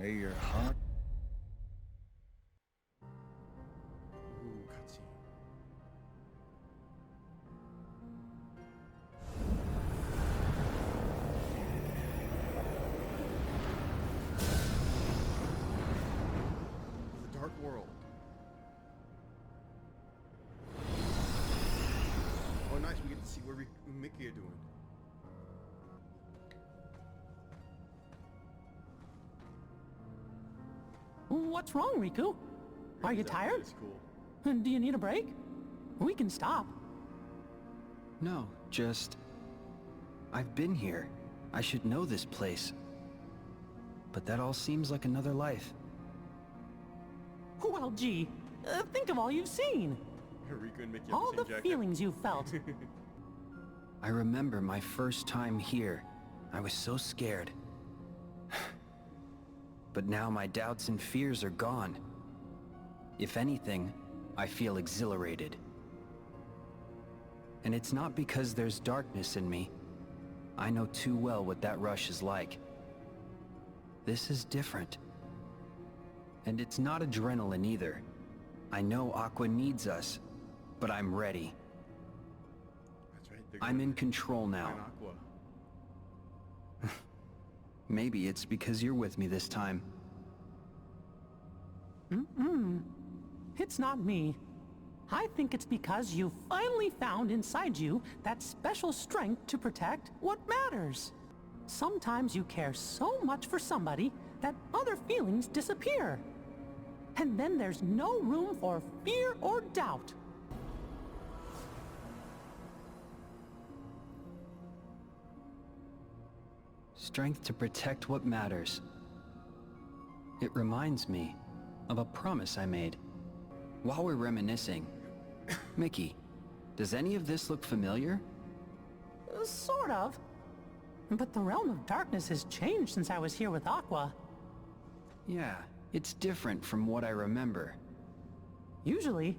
Mayor Hunt. Ooh, cutscene. The Dark World. Oh, nice. We get to see what Mickey are doing. What's wrong, Riku? Are you tired? That's cool. Do you need a break? We can stop. No, just... I've been here. I should know this place. But that all seems like another life. Well, gee, think of all you've seen. Riku and Mickey have All the the same jacket. feelings you felt. I remember my first time here. I was so scared. But now my doubts and fears are gone. If anything, I feel exhilarated. And it's not because there's darkness in me. I know too well what that rush is like. This is different. And it's not adrenaline either. I know Aqua needs us, but I'm ready. That's right. I'm in control now. Aqua. Maybe it's because you're with me this time. It's not me. I think it's because you finally found inside you that special strength to protect what matters. Sometimes you care so much for somebody that other feelings disappear. And then there's no room for fear or doubt. Strength to protect what matters. It reminds me of a promise I made. While we're reminiscing, Mickey, does any of this look familiar? Sort of. But the realm of darkness has changed since I was here with Aqua. Yeah, it's different from what I remember. Usually,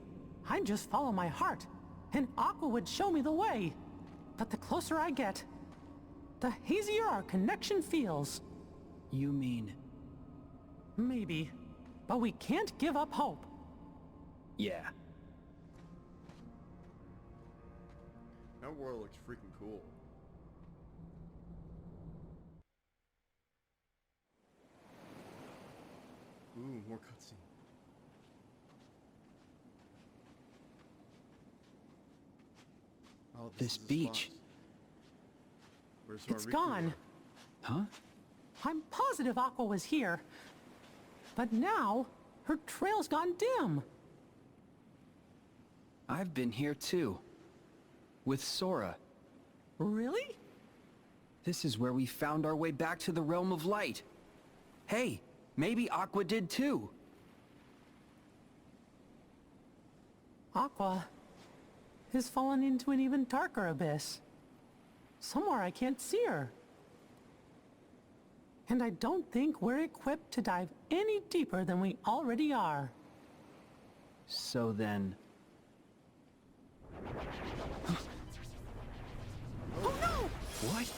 I'd just follow my heart, and Aqua would show me the way. But the closer I get, the hazier our connection feels. You mean... Maybe, but we can't give up hope. Yeah. That world looks freaking cool. Ooh, more cutscene. Oh, This is the beach. spot. Where's our It's Riku gone. at? Huh? I'm positive Aqua was here. But now, her trail's gone dim. I've been here too. With Sora. Really? This is where we found our way back to the realm of light. Hey, maybe Aqua did too. Aqua has fallen into an even darker abyss. Somewhere I can't see her. And I don't think we're equipped to dive any deeper than we already are. So then... Oh no! What?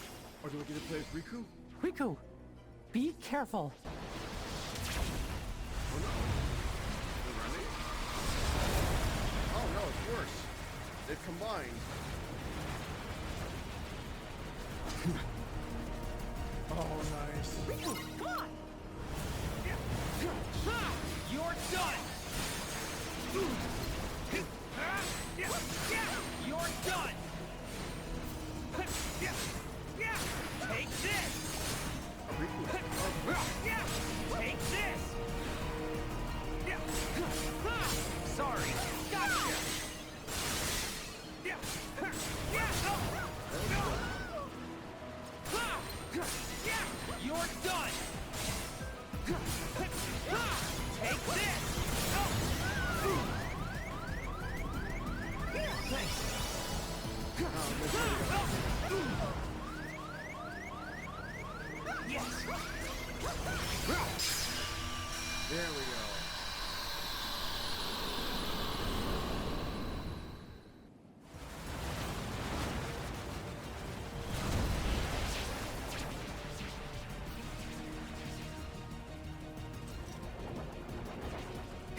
Oh, do we get to play as Riku? Riku, be careful. Oh no. They're running? Oh no, it's worse. They've combined. Oh, nice. Riku, come on! You're done! You're done! Take this! Riku. Take this! Sorry, gotcha! You're done! Take this! Thanks.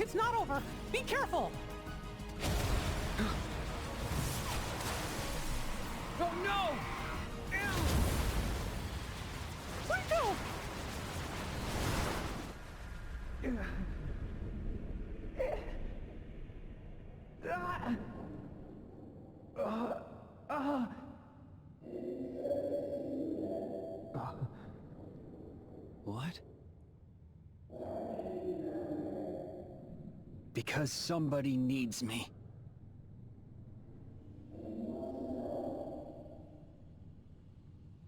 It's not over. Be careful. Oh no! Riku! What? Because somebody needs me.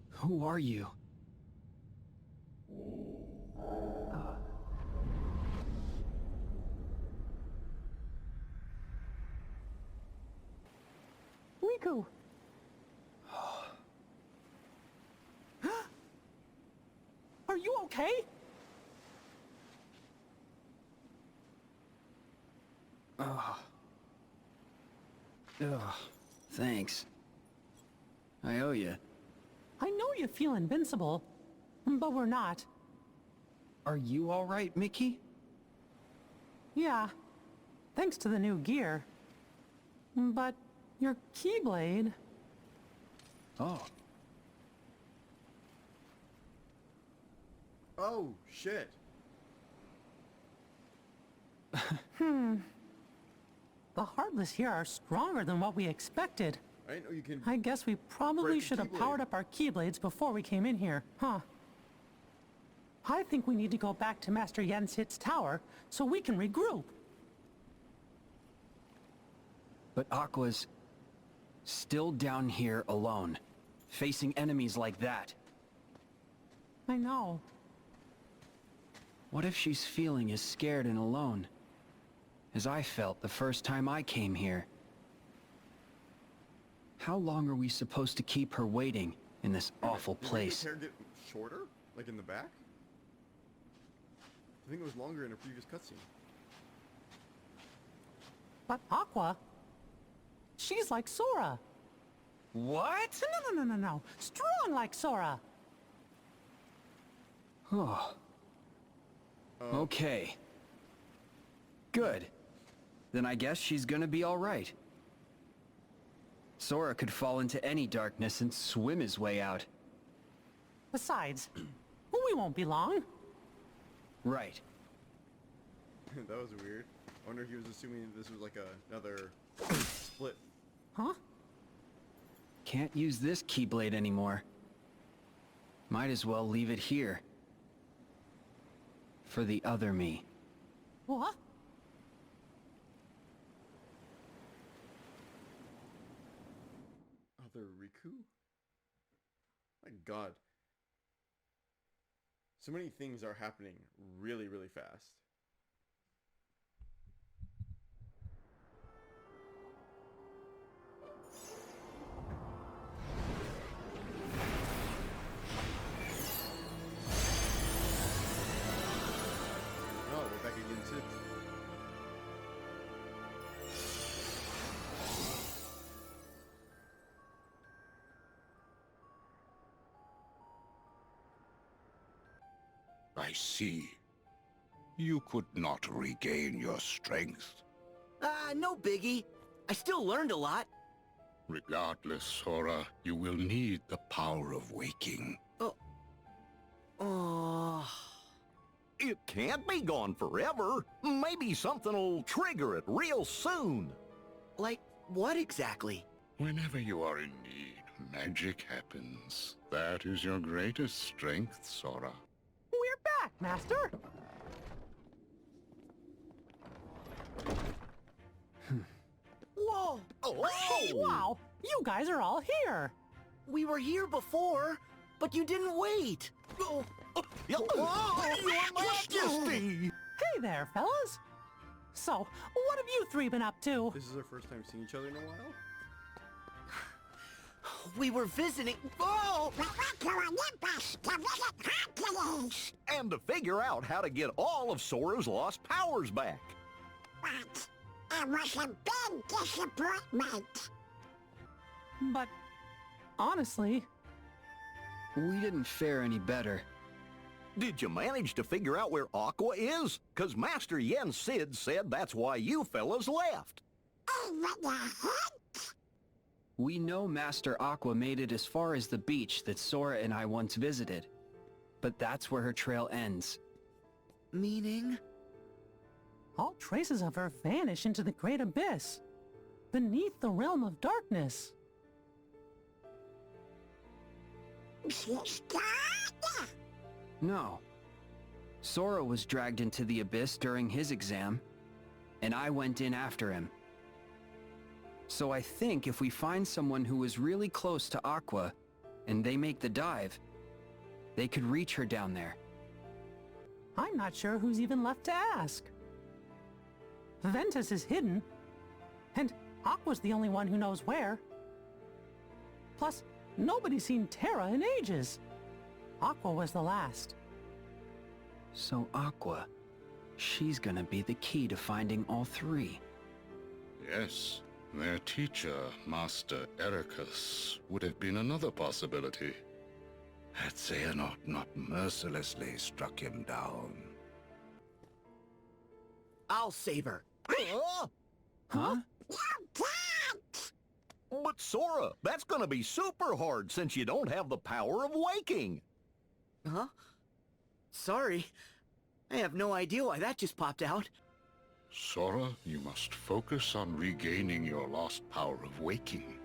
Who are you? Riku! Are you okay? Thanks. I owe you. I know you feel invincible, but we're not. Are you all right, Mickey? Yeah, thanks to the new gear. But your Keyblade... Oh. Oh, shit. The Heartless here are stronger than what we expected. I didn't know you can... I guess we probably break a should have Keyblade. powered up our Keyblades before we came in here, huh? I think we need to go back to Master Yenshit's tower so we can regroup. But Aqua's still down here alone, facing enemies like that. I know. What if she's feeling as scared and alone as I felt the first time I came here? How long are we supposed to keep her waiting in this awful Did place? Riku's hair get shorter? Like in the back? I think it was longer in a previous cutscene. But Aqua... she's like Sora. What? No. Strong like Sora. Oh. Okay. Good. Then I guess she's gonna be all right. Sora could fall into any darkness and swim his way out. Besides, we won't be long. Right. That was weird. I wonder if he was assuming this was like another split. Huh? Can't use this Keyblade anymore. Might as well leave it here. For the other me. What? Other Riku? My god. So many things are happening really, really fast. Oh, we're back again too. I see. You could not regain your strength. No biggie. I still learned a lot. Regardless, Sora, you will need the power of waking. It can't be gone forever. Maybe something will trigger it real soon. Like, what exactly? Whenever you are in need, magic happens. That is your greatest strength, Sora. We're back, Master! Whoa! Hey, wow! You guys are all here! We were here before, but you didn't wait. Oh, Your Majesty! Hey there, fellas! So, what have you three been up to? This is our first time seeing each other in a while? We were visiting... Oh! We went to Olympus to visit Hercules. And to figure out how to get all of Sora's lost powers back. But it was a big disappointment. But, honestly, We didn't fare any better. Did you manage to figure out where Aqua is? 'Cause Master Yen Sid said that's why you fellas left. Oh, what the heck? We know Master Aqua made it as far as the beach that Sora and I once visited. But that's where her trail ends. Meaning? All traces of her vanish into the great abyss, beneath the realm of darkness. No. Sora was dragged into the abyss during his exam, and I went in after him. So I think if we find someone who is really close to Aqua, and they make the dive, they could reach her down there. I'm not sure who's even left to ask. Ventus is hidden, and Aqua's the only one who knows where. Plus, nobody's seen Terra in ages. Aqua was the last. So Aqua, she's gonna be the key to finding all three. Yes, their teacher, Master Ericus, would have been another possibility. Had Xehanort not mercilessly struck him down. I'll save her. Huh? But Sora, that's gonna be super hard since you don't have the power of waking. Huh? Sorry. I have no idea why that just popped out. Sora, you must focus on regaining your lost power of waking.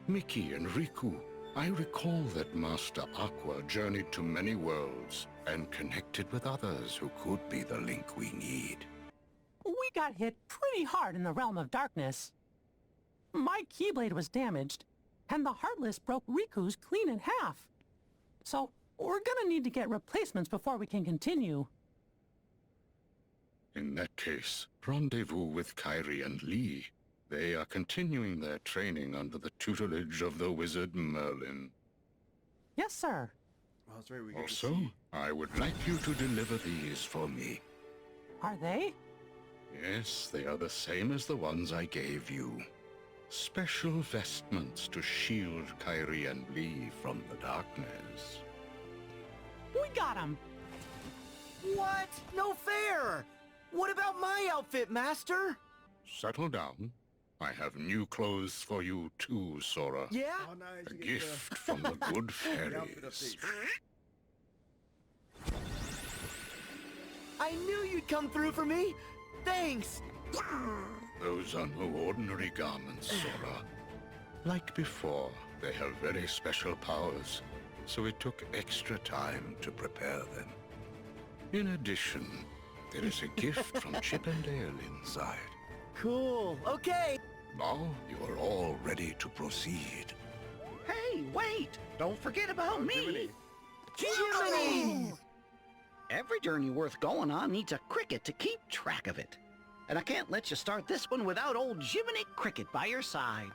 Mickey and Riku, I recall that Master Aqua journeyed to many worlds and connected with others who could be the link we need. We got hit pretty hard in the realm of darkness. My Keyblade was damaged, and the Heartless broke Riku's clean in half. So, we're gonna need to get replacements before we can continue. In that case, rendezvous with Kairi and Lee. They are continuing their training under the tutelage of the wizard Merlin. Yes, sir. Oh, that's right. We get to Also, see. I would like you to deliver these for me. Are they? Yes, they are the same as the ones I gave you. Special vestments to shield Kairi and Lee from the darkness. We got 'em! What? No fair! What about my outfit, Master? Settle down. I have new clothes for you too, Sora. Yeah? Oh, nice. A You get gift from the good the outfit fairies. update. I knew you'd come through for me! Thanks! Those are no ordinary garments, Sora. Like before, they have very special powers, so it took extra time to prepare them. In addition, there is a gift from Chip and Dale inside. Cool, okay! Now you are all ready to proceed. Hey, wait! Don't forget about me! Jiminy! Every journey worth going on needs a cricket to keep track of it. And I can't let you start this one without old Jiminy Cricket by your side.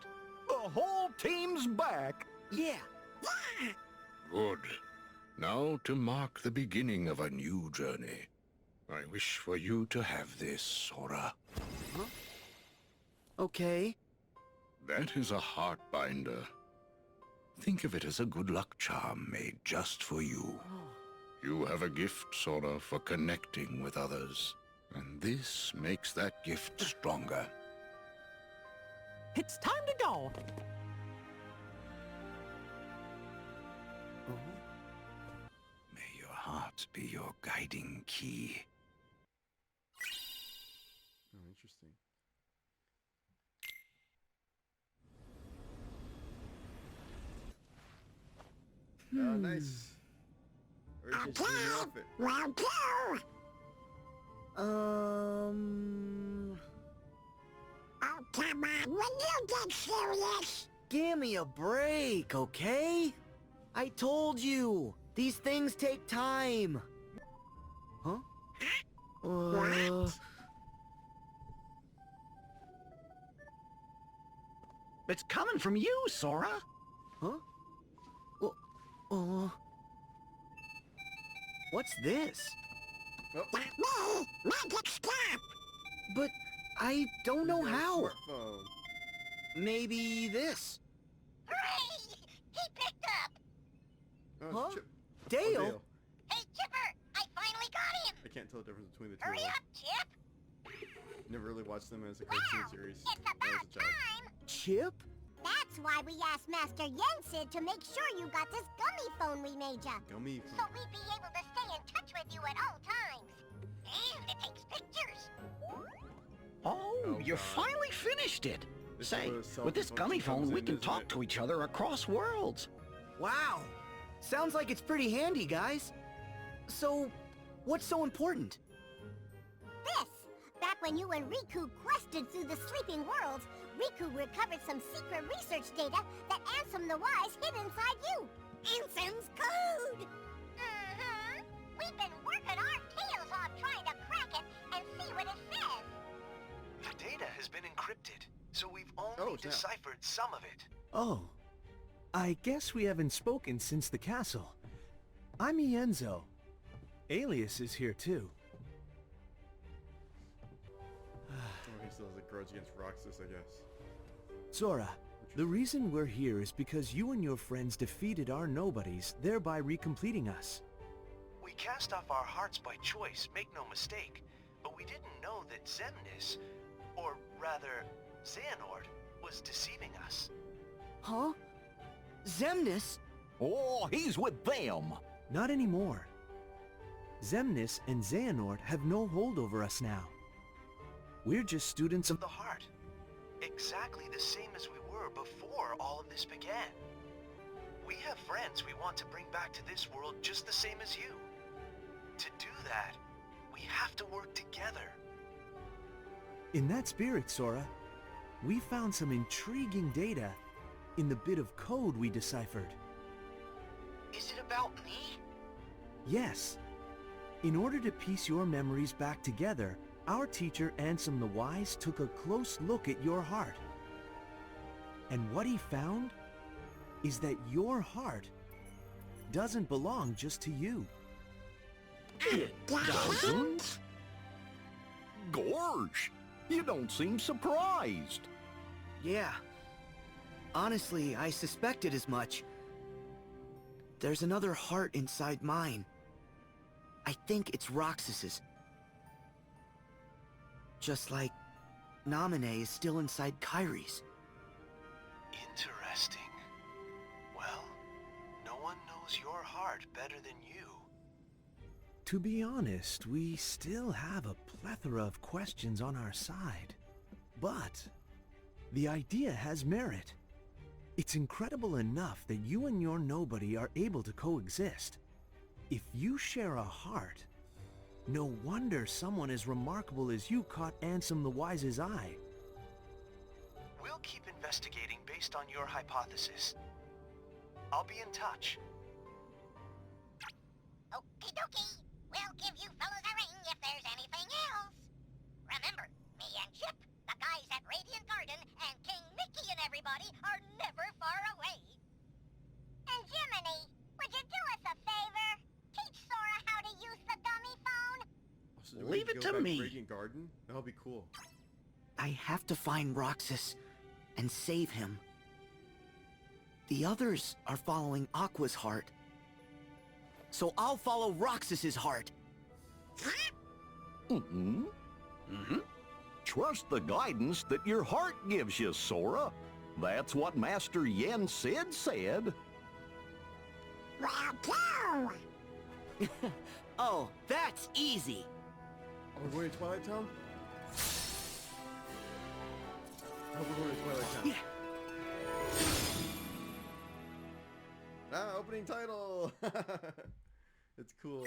The whole team's back. Yeah! Good. Now to mark the beginning of a new journey. I wish for you to have this, Sora. Okay. That is a heart binder. Think of it as a good luck charm made just for you. You have a gift, Sora, for connecting with others. And this makes that gift stronger. It's time to go! May your heart be your guiding key. Oh, interesting. Nice. Very interesting new outfit. Round two. Oh, come on. When you get serious. Give me a break, okay? I told you, these things take time. Huh? It's coming from you, Sora. Huh? What's this? That me. Magic stop. But I don't know Your how. Smartphone. Maybe this. Hooray! He picked up. Oh, Huh? Chip. Dale? Oh, Dale. Hey, Chipper, can't tell the difference between the two. Hurry of them. up, Chip! Never really watched them as a cartoon Wow, series. it's when I was about a child. time! Chip? That's why we asked Master Yensid to make sure you got this gummy phone we made ya. Gummy. So we'd be able to stay in touch with you at all times. And it takes pictures. Oh, you God. finally finished it. This Say, is where with this selfie gummy function phone, comes we in, can isn't talk it? to each other across worlds. Wow. Sounds like it's pretty handy, guys. So, what's so important? This! Back when you and Riku quested through the sleeping worlds, Riku recovered some secret research data that Ansem the Wise hid inside you. Ansem's code! Mm-hmm. We've been working our tails off trying to crack it and see what it says. The data has been encrypted, so we've only Oh, snap. deciphered some of it. Oh. I guess we haven't spoken since the castle. I'm Ienzo. Alias is here too. Oh, he still has a grudge against Roxas, I guess. Sora, the reason we're here is because you and your friends defeated our nobodies, thereby recompleting us. We cast off our hearts by choice, make no mistake, but we didn't know that Xemnas, or rather, Xehanort, was deceiving us. Huh? Xemnas? Oh, he's with them. Not anymore. Xemnas and Xehanort have no hold over us now. We're just students of The heart. Exactly the same as we were before all of this began. We have friends we want to bring back to this world just the same as you. To do that, we have to work together. In that spirit, Sora, we found some intriguing data in the bit of code we deciphered. Is it about me? Yes. In order to piece your memories back together, our teacher Ansem the Wise took a close look at your heart. And what he found is that your heart doesn't belong just to you. Doesn't? Gorge, you don't seem surprised. Yeah. Honestly, I suspected as much. There's another heart inside mine. I think it's Roxas's. Just like Naminé is still inside Kairi's. Interesting. Well, no one knows your heart better than you. To be honest, we still have a plethora of questions on our side. But the idea has merit. It's incredible enough that you and your nobody are able to coexist. If you share a heart, no wonder someone as remarkable as you caught Ansem the Wise's eye. We'll keep investigating based on your hypothesis. I'll be in touch. Okie dokie. We'll give you fellas a ring if there's anything else. Remember, me and Chip, the guys at Radiant Garden, and King Mickey and everybody are never far away. And Jiminy, would you do us a favor? Teach Sora how to use the gummy phone? So do we Leave it go to back me. Radiant Garden? That'll be cool. I have to find Roxas and save him. The others are following Aqua's heart. So I'll follow Roxas's heart. Mm-hmm. Mm-hmm. Trust the guidance that your heart gives you, Sora. That's what Master Yen Sid said. Well, go! Oh, that's easy. Oh, we're going to Twilight Town? Oh, we're going to Twilight Town. Ah, opening title! It's cool.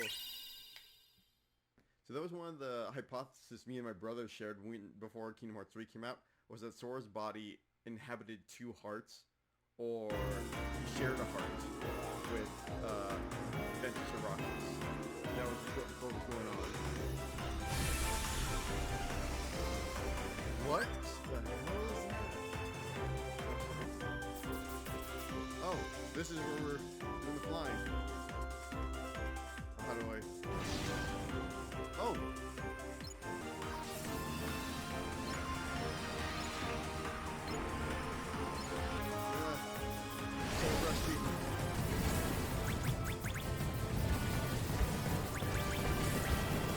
So that was one of the hypotheses me and my brother shared before Kingdom Hearts 3 came out, was that Sora's body inhabited two hearts, or he shared a heart with Ventus or Roxas. That was what was going on. What the hell is that? Oh, this is where we're doing the flying. How do I? Oh! So rusty.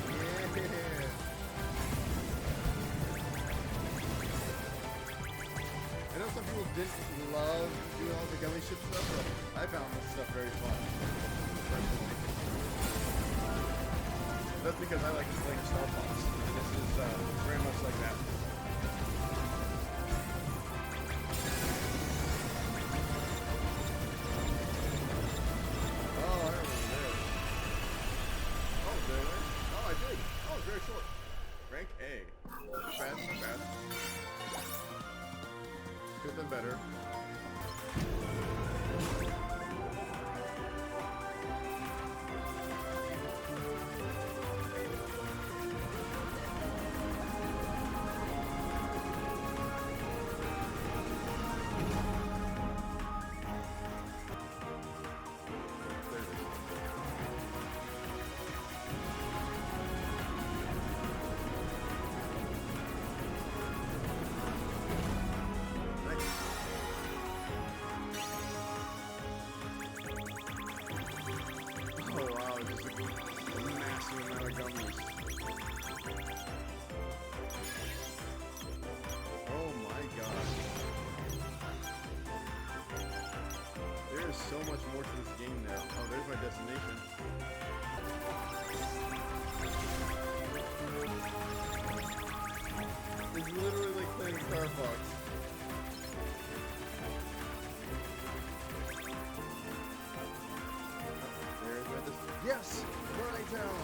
Yeah. didn't love doing all the gummy ship stuff, but I found this stuff very fun. Personally. That's because I like playing Star Fox, and this is very much like that. Oh, I remember this. Oh, did I win? Oh, I did. Oh, it's very short. Rank A. Not bad, not bad. Could have been better. So much more to this game now. Oh, there's my destination. It's literally like playing Star Fox. There's my destination. Yes! Running town!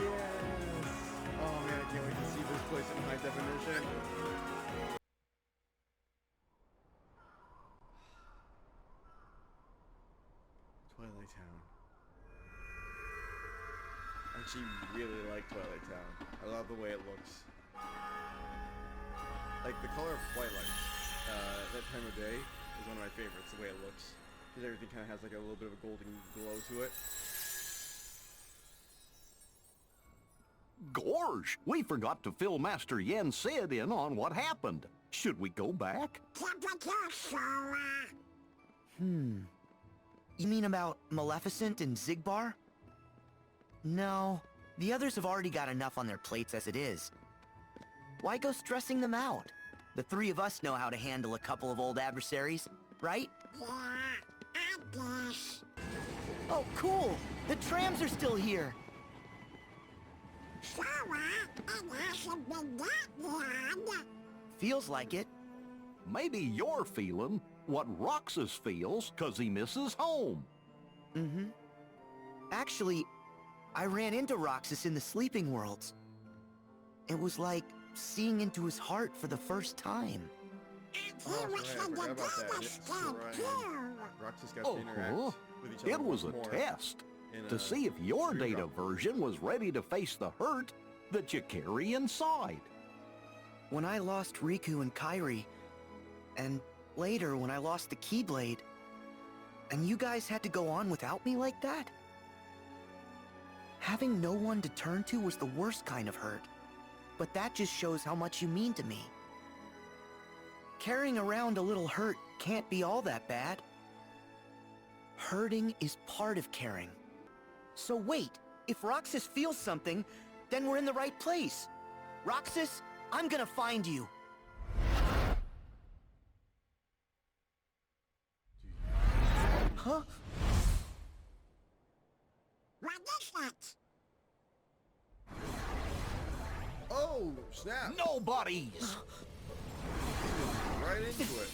Yes! Oh man, I can't wait to see this place in high definition. Twilight Town. I actually really like Twilight Town. I love the way it looks. Like the color of Twilight, that time of day is one of my favorites, the way it looks. Because everything kind of has like a little bit of a golden glow to it. Gorge, we forgot to fill Master Yen Sid in on what happened. Should we go back? You mean about Maleficent and Zigbar? No, the others have already got enough on their plates as it is. Why go stressing them out? The three of us know how to handle a couple of old adversaries, right? Yeah, I guess. Oh, cool! The trams are still here! So, it hasn't been that long. Feels like it. Maybe you're feeling what Roxas feels 'cause he misses home. Mm-hmm. Actually, I ran into Roxas in the Sleeping Worlds. It was like seeing into his heart for the first time. Oh, right, I forgot about that. Yes, right. Roxas got to interact with each other. It was a more test in, to see if your Dream data Drop. version was ready to face the hurt that you carry inside. When I lost Riku and Kairi, and later when I lost the Keyblade, and you guys had to go on without me like that? Having no one to turn to was the worst kind of hurt, but that just shows how much you mean to me. Carrying around a little hurt can't be all that bad. Hurting is part of caring. So wait, if Roxas feels something, then we're in the right place. Roxas, I'm gonna find you. Huh? What is that? Oh, snap! Nobody's! Right into it.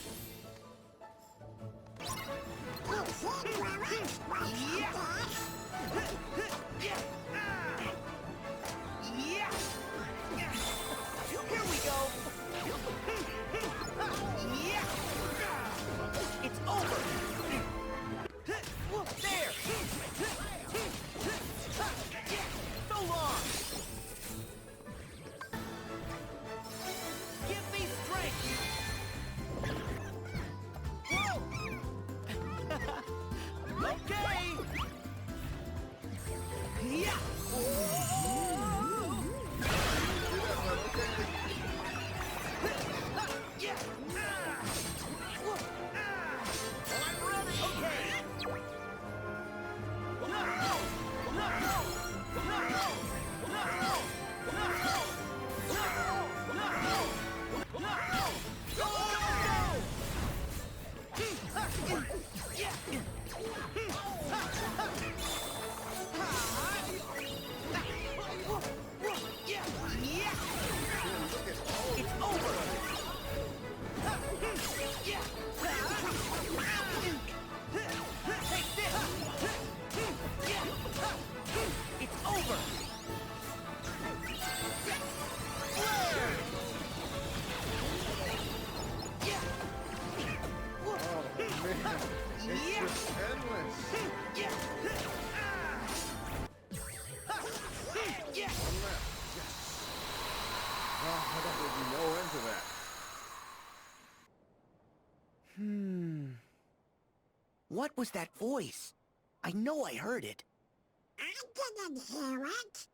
Here we go! It's over! There! So long! Give me strength! Whoa! Okay! What was that voice? I know I heard it. I didn't hear it.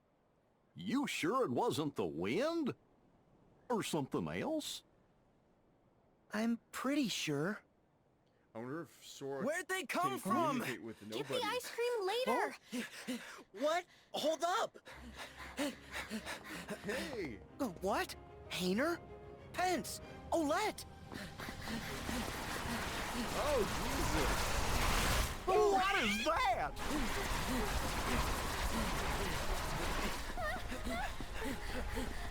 You sure it wasn't the wind? Or something else? I'm pretty sure. I wonder if Sora Where'd they can come from? communicate with Get nobody. the ice cream later! What? Hold up! Hey! What? Hayner? Pence? Olette? Oh, Jesus! What is that?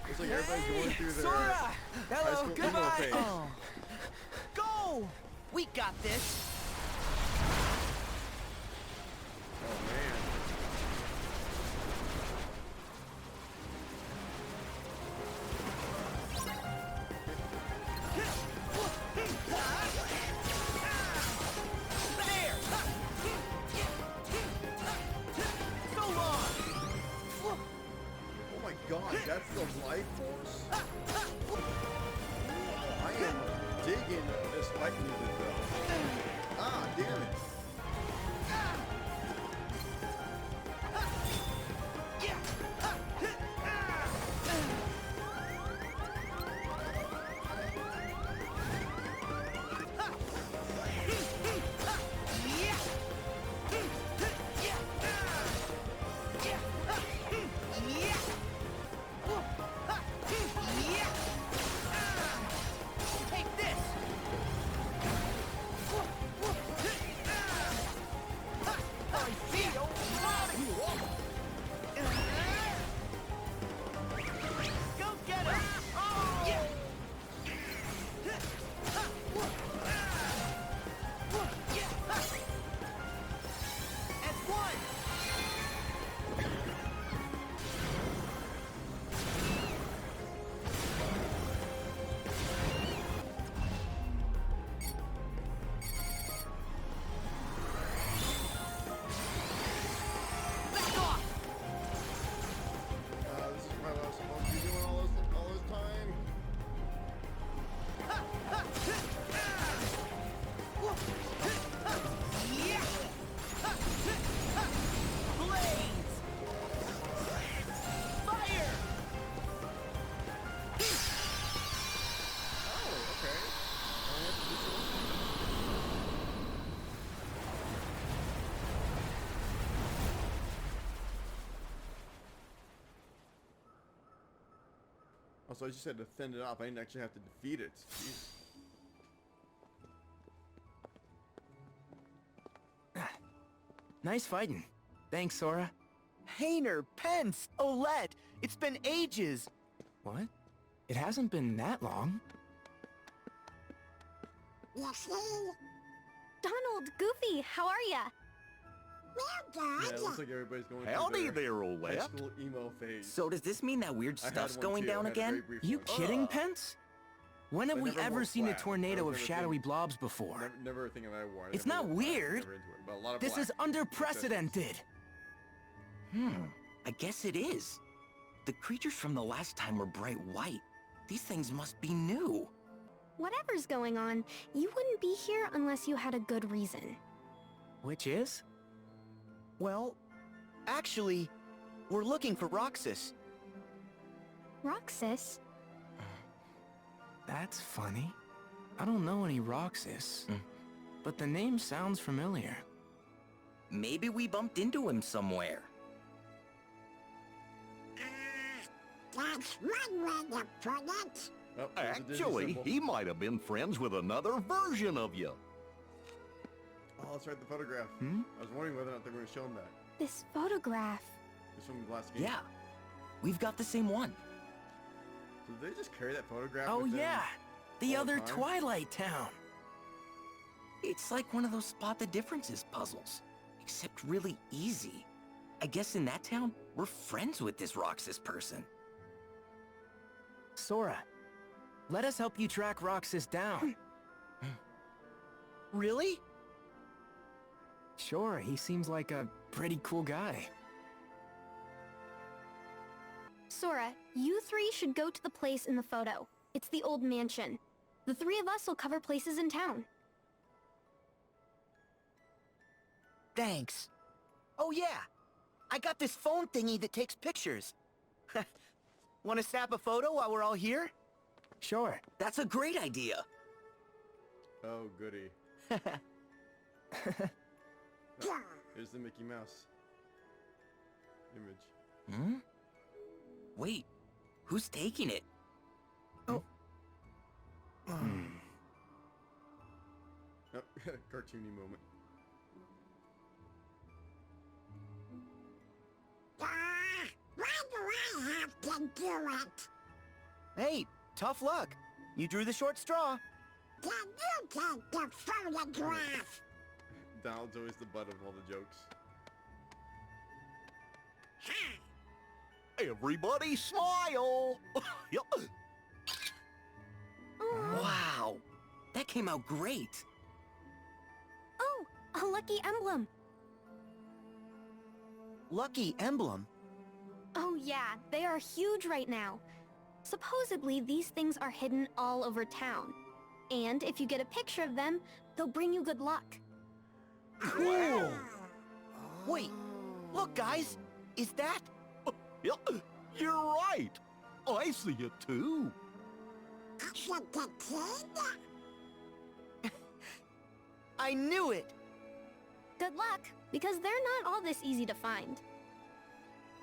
Looks like everybody's going through their Sora! high Hello, school emo goodbye! phase. Oh. Go! We got this! Oh, man. There! So long! Oh my god, that's the life force? I am digging this fight music though. Ah, damn it. Take this! I feel body! Go get him! Oh! And one! Back off! This is what I was supposed to be doing all this time. Blaze! Fire! Oh, okay. I have to do something. Also, I just had to fend it off. I didn't actually have to defeat it. Jeez. Nice fighting. Thanks, Sora. Hayner, Pence, Olette! It's been ages! What? It hasn't been that long. You see? Donald, Goofy, how are ya? We're Yeah, good. it looks like everybody's going Howdy through there, their high Olette. school emo phase. So does this mean that weird I had stuff's one going too. I down had a very again? brief You one. kidding, Pence? When have They we never ever wore seen a black. tornado That of was never a shadowy thing. blobs before? Never a thing that I wore. I It's never not wore black. weird. Never into it, but a lot of This black. is unprecedented. I guess it is. The creatures from the last time were bright white. These things must be new. Whatever's going on, you wouldn't be here unless you had a good reason. Which is? Well, actually, we're looking for Roxas. Roxas? That's funny. I don't know any Roxas, but the name sounds familiar. Maybe we bumped into him somewhere. That's one way to put it. Oh, there's a Disney Actually, symbol. he might have been friends with another version of you. Oh, that's right, the photograph. I was wondering whether or not they were going to show him that. This photograph. This from the last game. Yeah, we've got the same one. So did they just carry that photograph Oh with them yeah, the all the other time? Twilight Town. It's like one of those spot the differences puzzles, except really easy. I guess in that town, we're friends with this Roxas person. Sora, let us help you track Roxas down. Really? Sure, he seems like a pretty cool guy. Sora, you three should go to the place in the photo. It's the old mansion. The three of us will cover places in town. Thanks. Oh yeah, I got this phone thingy that takes pictures. Want to snap a photo while we're all here? Sure. That's a great idea. Oh, goody. Here's the Mickey Mouse image. Hmm? Wait, who's taking it? Oh. Oh, cartoony moment. Why do I have to do it? Hey, tough luck. You drew the short straw. Can you take the photograph? Donald's always the butt of all the jokes. Everybody smile! Yup. Wow, that came out great. Oh, a lucky emblem. Lucky emblem? Oh yeah, they are huge right now. Supposedly, these things are hidden all over town. And if you get a picture of them, they'll bring you good luck. Cool! Wait, look guys, is that... Yup, you're right. I see it too. I knew it! Good luck, because they're not all this easy to find.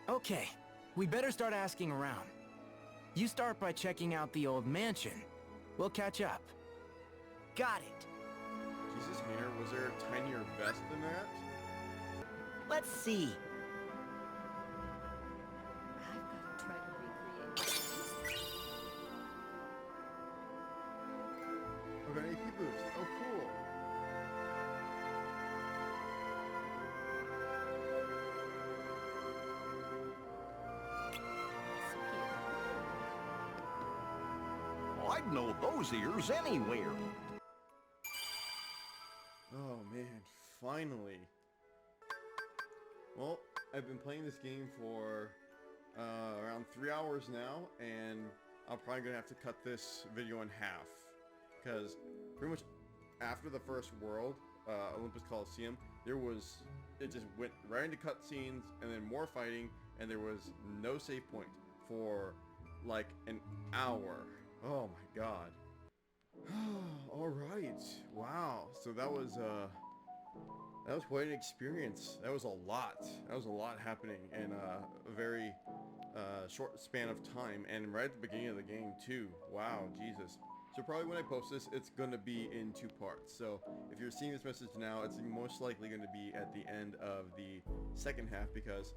Okay, we better start asking around. You start by checking out the old mansion. We'll catch up. Got it. Jesus, Meaner, was there a tinier vest than that? Let's see. I've got to try to recreate. Oh, got AP boost. Oh, cool. I'd know those ears anywhere. Oh man, finally. Well, I've been playing this game for around 3 hours now, and I'm probably gonna have to cut this video in half, because pretty much after the first world, Olympus Coliseum, it just went right into cutscenes and then more fighting, and there was no save point for like an hour. Oh my god. Alright. Wow. So that was quite an experience. That was a lot. That was a lot happening in a very short span of time, and right at the beginning of the game too. Wow, Jesus. So probably when I post this, it's gonna be in 2 parts. So if you're seeing this message now, it's most likely gonna be at the end of the second half, because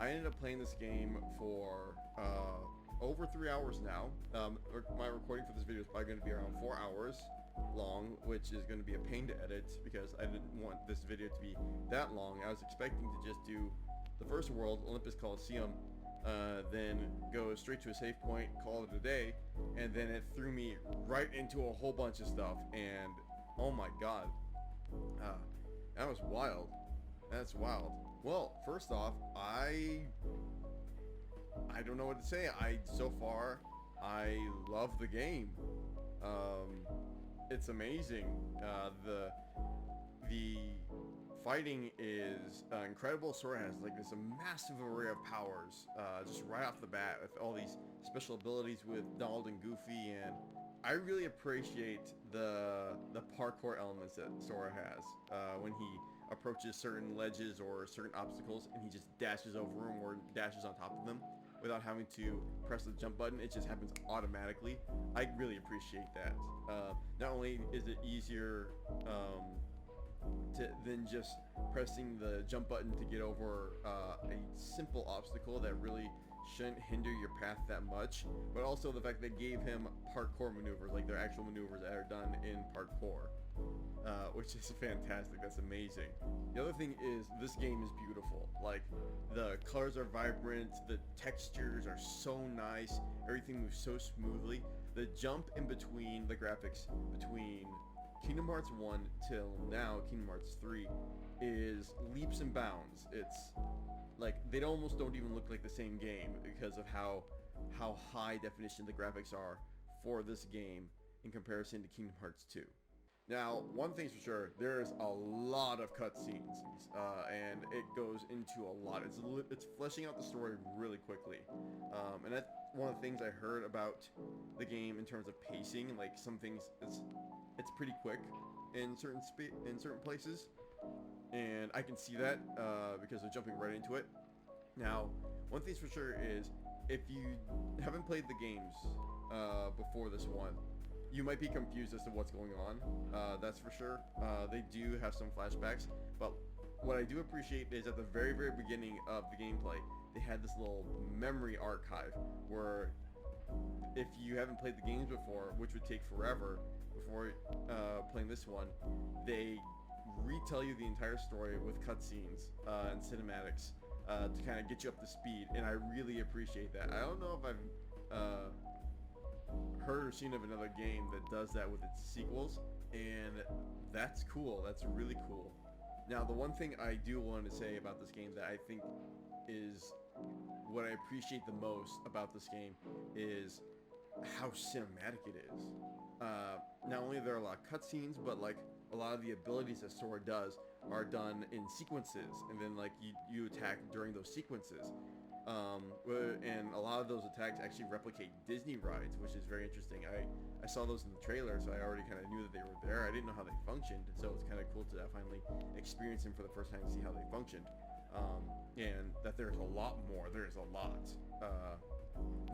I ended up playing this game for over 3 hours now. My recording for this video is probably going to be around 4 hours long, which is going to be a pain to edit because I didn't want this video to be that long. I was expecting to just do the first world, Olympus Coliseum, then go straight to a save point, call it a day, and then it threw me right into a whole bunch of stuff, and oh my god, that was wild. That's wild. Well, first off, I don't know what to say. So far, I love the game. It's amazing. The fighting is incredible. Sora has like this massive array of powers just right off the bat with all these special abilities with Donald and Goofy, and I really appreciate the parkour elements that Sora has when he approaches certain ledges or certain obstacles, and he just dashes over them or dashes on top of them without having to press the jump button. It just happens automatically. I really appreciate that. Not only is it easier than just pressing the jump button to get over a simple obstacle that really shouldn't hinder your path that much, but also the fact that they gave him parkour maneuvers, like they're actual maneuvers that are done in parkour, which is fantastic. That's amazing. The other thing is this game is beautiful. Like, the colors are vibrant, the textures are so nice, everything moves so smoothly. The jump in between the graphics between Kingdom Hearts 1 till now Kingdom Hearts 3 is leaps and bounds. It's like they almost don't even look like the same game because of how high definition the graphics are for this game in comparison to Kingdom Hearts 2. Now, one thing's for sure, there's a lot of cutscenes, and it goes into a lot. It's fleshing out the story really quickly, and that's one of the things I heard about the game in terms of pacing. Like some things, it's pretty quick in certain places, and I can see that because they're jumping right into it. Now, one thing's for sure is if you haven't played the games before this one, you might be confused as to what's going on, that's for sure. They do have some flashbacks, but what I do appreciate is at the very, very beginning of the gameplay, they had this little memory archive where if you haven't played the games before, which would take forever before playing this one, they retell you the entire story with cutscenes and cinematics to kind of get you up to speed, and I really appreciate that. I don't know if I've heard or seen of another game that does that with its sequels, and that's cool. That's really cool. Now, the one thing I do want to say about this game that I think is what I appreciate the most about this game is how cinematic it is. Not only are there a lot of cutscenes, but like a lot of the abilities that Sora does are done in sequences, and then like you attack during those sequences. And a lot of those attacks actually replicate Disney rides, which is very interesting. I saw those in the trailer, so I already kind of knew that they were there. I didn't know how they functioned, and so it's kind of cool to finally experience them for the first time and see how they functioned. And that there's a lot more. There's a lot.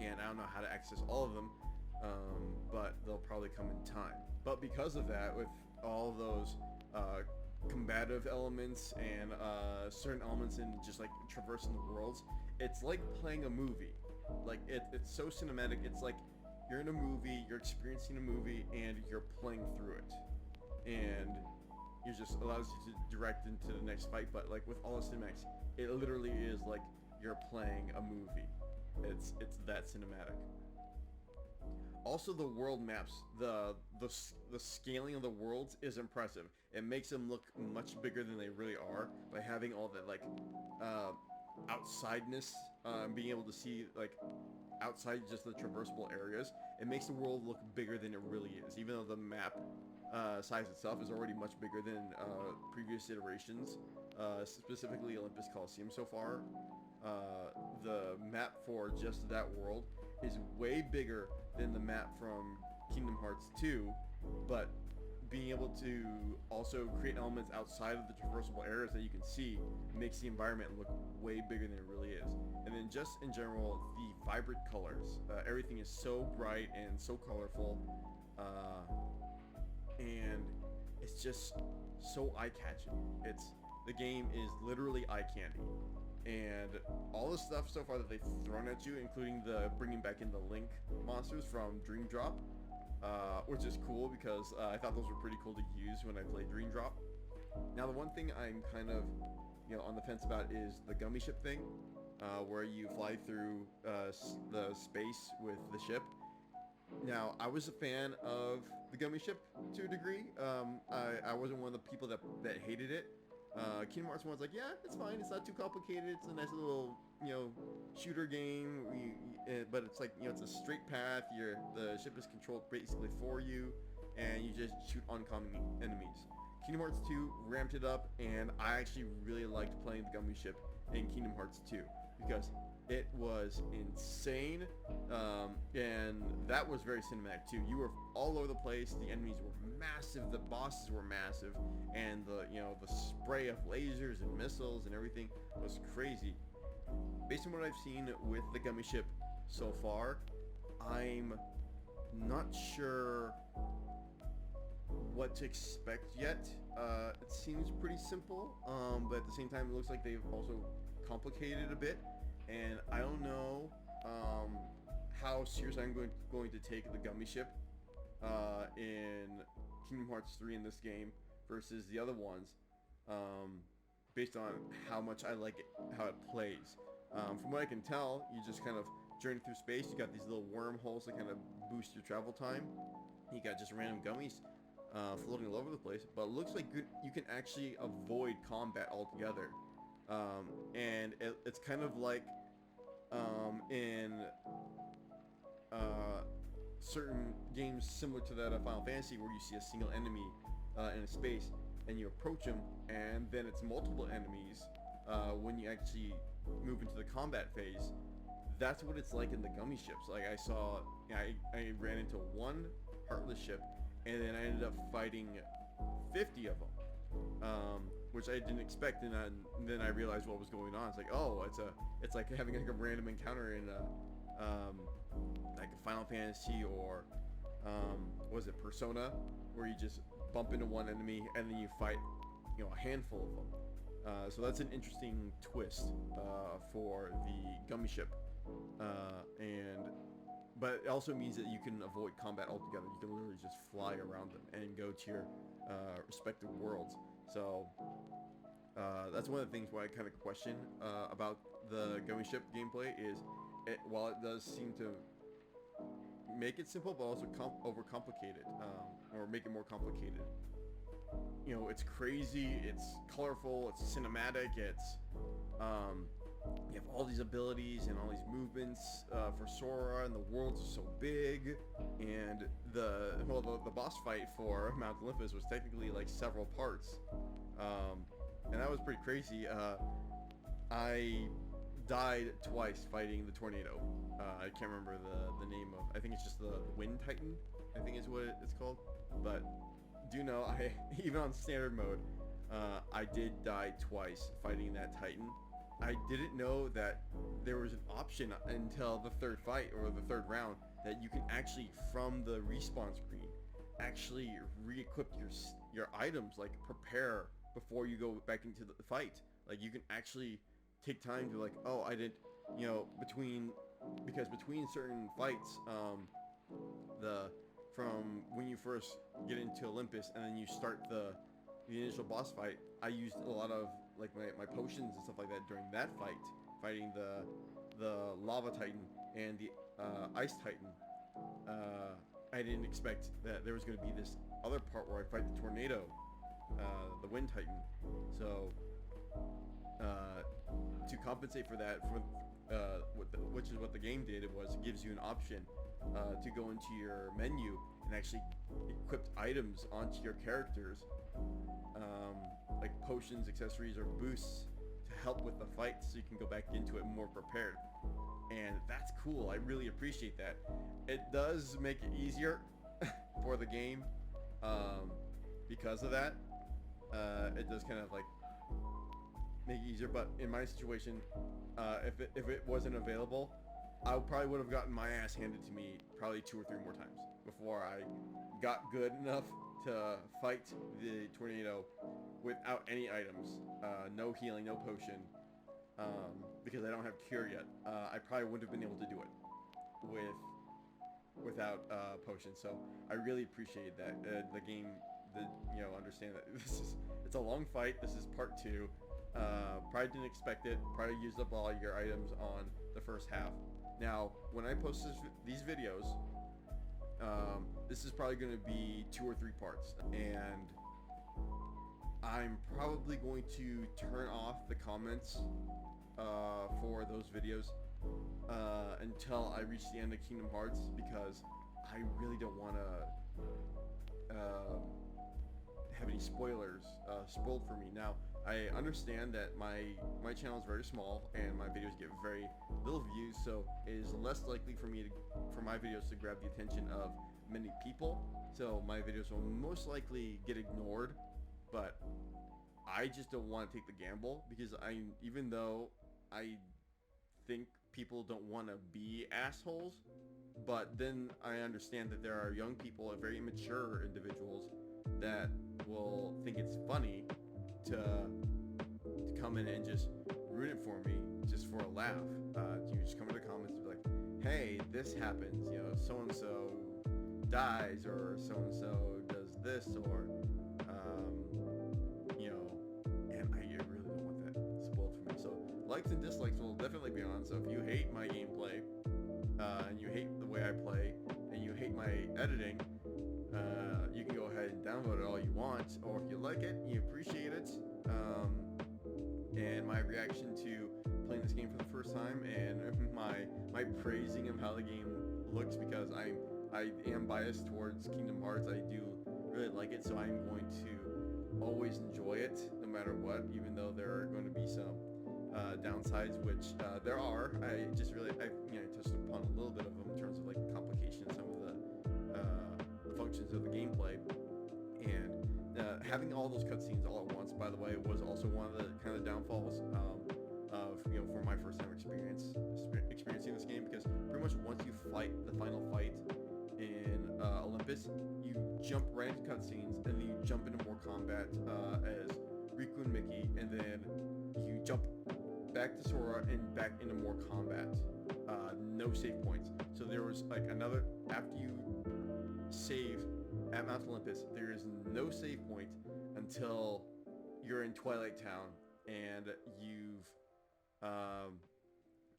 And I don't know how to access all of them, but they'll probably come in time. But because of that, with all those combative elements and certain elements in just like traversing the worlds, it's like playing a movie. Like it's so cinematic. It's like you're in a movie, you're experiencing a movie, and you're playing through it, and it just allows you to direct into the next fight. But like with all the cinematics, it literally is like you're playing a movie. It's that cinematic. Also, the world maps, the scaling of the worlds is impressive. It makes them look much bigger than they really are by having all that like outsideness, being able to see like outside just the traversable areas. It makes the world look bigger than it really is, even though the map size itself is already much bigger than previous iterations, specifically Olympus Coliseum so far. The map for just that world is way bigger than the map from Kingdom Hearts 2, but being able to also create elements outside of the traversable areas that you can see makes the environment look way bigger than it really is. And then just in general, the vibrant colors. Everything is so bright and so colorful, and it's just so eye-catching. The game is literally eye candy. And all the stuff so far that they've thrown at you, including the bringing back in the Link monsters from Dream Drop, which is cool because I thought those were pretty cool to use when I played Dream Drop. Now, the one thing I'm kind of, on the fence about is the gummy ship thing, where you fly through the space with the ship. Now, I was a fan of the gummy ship to a degree. I wasn't one of the people that hated it. Kingdom Hearts 1's like, yeah, it's fine. It's not too complicated. It's a nice little, shooter game. But it's like, it's a straight path. The ship is controlled basically for you, and you just shoot oncoming enemies. Kingdom Hearts 2 ramped it up, and I actually really liked playing the gummy ship in Kingdom Hearts 2 because it was insane, and that was very cinematic too. You were all over the place. The enemies were massive. The bosses were massive, and the spray of lasers and missiles and everything was crazy. Based on what I've seen with the gummy ship so far, I'm not sure what to expect yet. It seems pretty simple, but at the same time, it looks like they've also complicated it a bit. And I don't know how serious I'm going to take the gummy ship in Kingdom Hearts 3 in this game versus the other ones, based on how much I like it, how it plays. From what I can tell, you just kind of journey through space. You got these little wormholes that kind of boost your travel time. You got just random gummies floating all over the place, but it looks like you can actually avoid combat altogether. And it's kind of like in certain games similar to that of Final Fantasy, where you see a single enemy in a space, and you approach them, and then it's multiple enemies when you actually move into the combat phase. That's what it's like in the gummy ships. Like I ran into one heartless ship, and then I ended up fighting 50 of them, which I didn't expect. And then I realized what was going on. It's like, oh, it's like having like a random encounter in like a Final Fantasy or was it Persona, where you just bump into one enemy and then you fight, a handful of them. So that's an interesting twist for the gummy ship. But it also means that you can avoid combat altogether. You can literally just fly around them and go to your respective worlds. So that's one of the things why I kind of question about the gummy ship gameplay is, while it does seem to make it simple, but also overcomplicate it, or make it more complicated. It's crazy, it's colorful, it's cinematic, it's you have all these abilities and all these movements for Sora, and the worlds are so big, and the boss fight for Mount Olympus was technically like several parts, and that was pretty crazy. I died twice fighting the tornado. I can't remember the name of. I think it's just the Wind Titan, I think is what it's called. But do know I even on standard mode, I did die twice fighting that Titan. I didn't know that there was an option until the third fight or the third round that you can actually, from the respawn screen, actually re-equip your items, like prepare before you go back into the fight. Like you can actually take time to, like, oh, I didn't, because between certain fights, from when you first get into Olympus and then you start the initial boss fight, I used a lot of like my potions and stuff like that during that fight, fighting the Lava Titan and the Ice Titan. I didn't expect that there was going to be this other part where I fight the Tornado, the Wind Titan. So to compensate for that, which is what the game did, it gives you an option to go into your menu and actually equip items onto your characters, like potions, accessories, or boosts to help with the fight, so you can go back into it more prepared. And that's cool. I really appreciate that. It does make it easier for the game because of that. It does kind of like make it easier, but in my situation, if it wasn't available, I probably would have gotten my ass handed to me probably 2 or 3 more times before I got good enough to fight the tornado without any items, no healing, no potion, because I don't have cure yet. I probably wouldn't have been able to do it without potion. So I really appreciate that the game, understand that it's a long fight. This is part 2. Probably didn't expect it. Probably used up all your items on the first half. Now, when I post these videos, this is probably going to be 2 or 3 parts, and I'm probably going to turn off the comments for those videos until I reach the end of Kingdom Hearts, because I really don't want to have any spoilers spoiled for me. Now, I understand that my channel is very small and my videos get very little views, so it is less likely for my videos to grab the attention of many people. So my videos will most likely get ignored, but I just don't want to take the gamble, because even though I think people don't want to be assholes, but then I understand that there are young people, very immature individuals, that will think it's funny to come in and just ruin it for me just for a laugh. You just come in the comments and be like, hey, this happens, so and so dies, or so and so does this, or and I really don't want that spoiled for me. So likes and dislikes will definitely be on. So if you hate my gameplay, and you hate the way I play, and you hate my editing, you can go ahead and download it all you want, or if you like it, you appreciate it, and my reaction to playing this game for the first time, and my praising of how the game looks, because I am biased towards Kingdom Hearts. I do really like it, so I'm going to always enjoy it no matter what, even though there are going to be some downsides, which there are. I touched upon a little bit of them in terms of like complications, some of the functions of the gameplay, and having all those cutscenes all at once, by the way, was also one of the kind of downfalls of for my first time experiencing this game, because pretty much once you fight the final fight in Olympus, you jump right into cutscenes, and then you jump into more combat as Riku and Mickey, and then you jump back to Sora and back into more combat. No save points. So there was like another, after you save at Mount Olympus, there is no save point until you're in Twilight Town and you've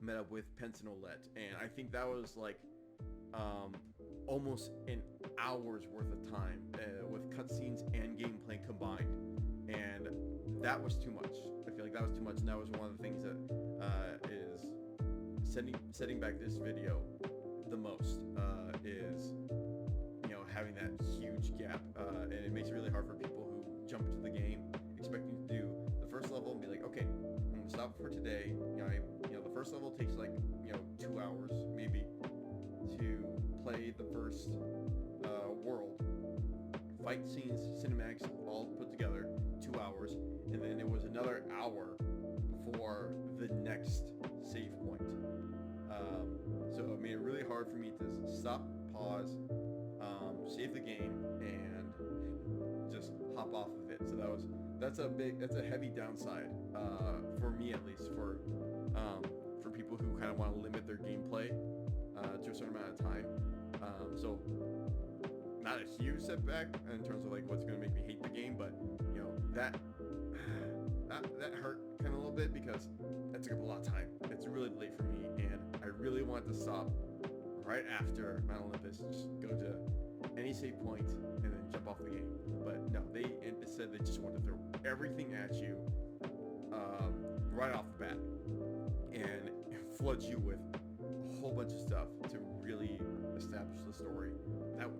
met up with Pence and Olette, and I think that was like almost an hour's worth of time with cutscenes and gameplay combined, and that was too much. I feel like that was too much, and that was one of the things that is setting back this video the most, is having that huge gap, and it makes it really hard for people who jump into the game expecting to do the first level and be like, okay, I'm gonna stop for today. The first level takes like 2 hours maybe to play the first world, fight scenes, cinematics, all put together, 2 hours, and then it was another hour before the next save point. So it made it really hard for me to stop, pause, save the game, and just hop off of it. So that's a heavy downside for me, at least, for people who kind of want to limit their gameplay to a certain amount of time. So not a huge setback in terms of like what's going to make me hate the game, but that hurt kind of a little bit, because that took up a lot of time. It's really late for me, and I really wanted to stop right after Mount Olympus, just go to any save point and then jump off the game. But no, they instead they just want to throw everything at you right off the bat and flood you with a whole bunch of stuff to really establish the story.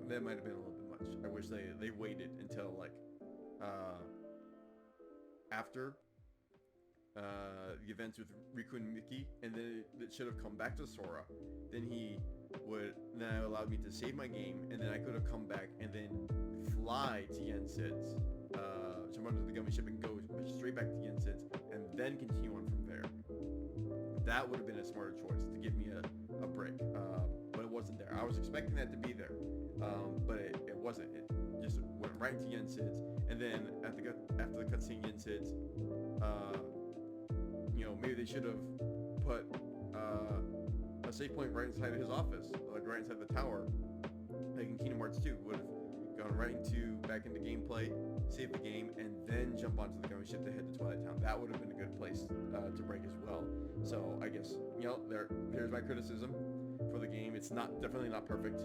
That might have been a little bit much. I wish they waited until like after the events with Riku and Mickey, and then it should have come back to Sora. Then that allowed me to save my game, and then I could have come back and then fly to Yensid's, jump onto the gummy ship and go straight back to Yensid's, and then continue on from there. That would have been a smarter choice to give me a break, but it wasn't there. I was expecting that to be there, but it wasn't. It just went right into Yensid's, and then after the cutscene Yensid's, maybe they should have put a save point right inside of his office, like right inside the tower, like in Kingdom Hearts 2. Would have gone right back into gameplay, save the game, and then jump onto the gummy ship to head to Twilight Town. That would have been a good place to break as well. So I guess there's my criticism for the game. It's definitely not perfect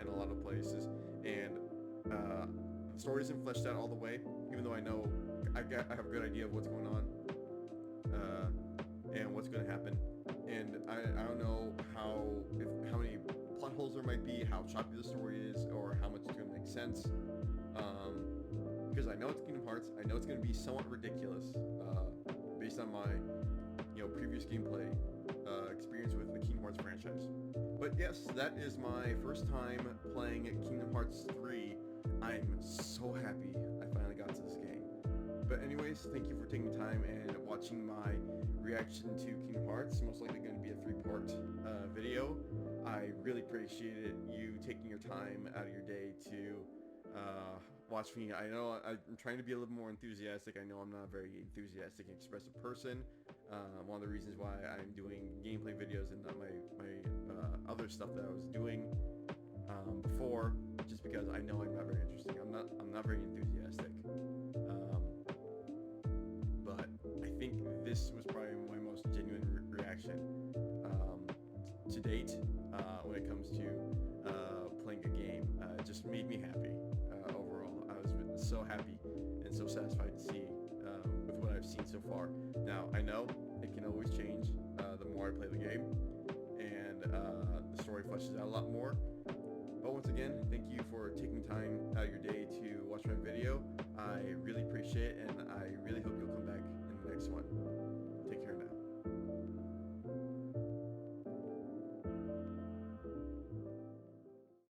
in a lot of places, and the story isn't fleshed out all the way. Even though I know I have a good idea of what's going on and what's going to happen, and I don't know how many plot holes there might be, how choppy the story is, or how much it's going to make sense. Because I know it's Kingdom Hearts, I know it's going to be somewhat ridiculous based on my previous gameplay experience with the Kingdom Hearts franchise. But yes, that is my first time playing Kingdom Hearts 3. I'm so happy I finally got to this game. But anyways, thank you for taking the time and watching my reaction to Kingdom Hearts. Most likely going to be a 3-part video. I really appreciated you taking your time out of your day to watch me. I know I'm trying to be a little more enthusiastic. I know I'm not a very enthusiastic and expressive person. One of the reasons why I'm doing gameplay videos and not my other stuff that I was doing before, just because I know I'm not very interesting. I'm not very enthusiastic. But I think this was probably my most genuine reaction to date when it comes to playing a game. It just made me happy overall. I was so happy and so satisfied to see with what I've seen so far. Now, I know it can always change the more I play the game, and the story fleshes out a lot more. But once again, thank you for taking time out of your day to watch my video. I